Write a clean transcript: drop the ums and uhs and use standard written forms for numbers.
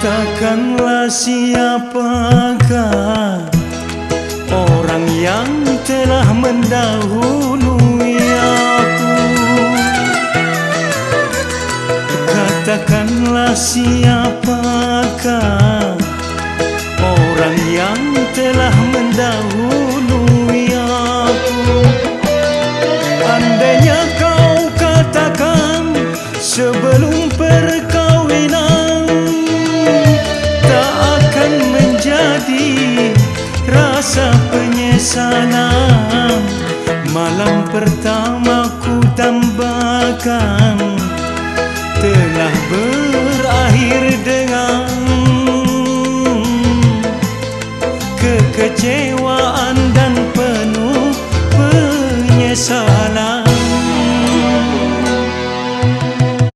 Katakanlah siapakah orang yang telah mendahului aku. Katakanlah siapakah orang yang telah mendahului aku. Andainya kau katakan sebelum perkawinan, tak akan menjadi rasa penyesalan. Malam pertama ku tambahkan telah berakhir dengan kekecewaan.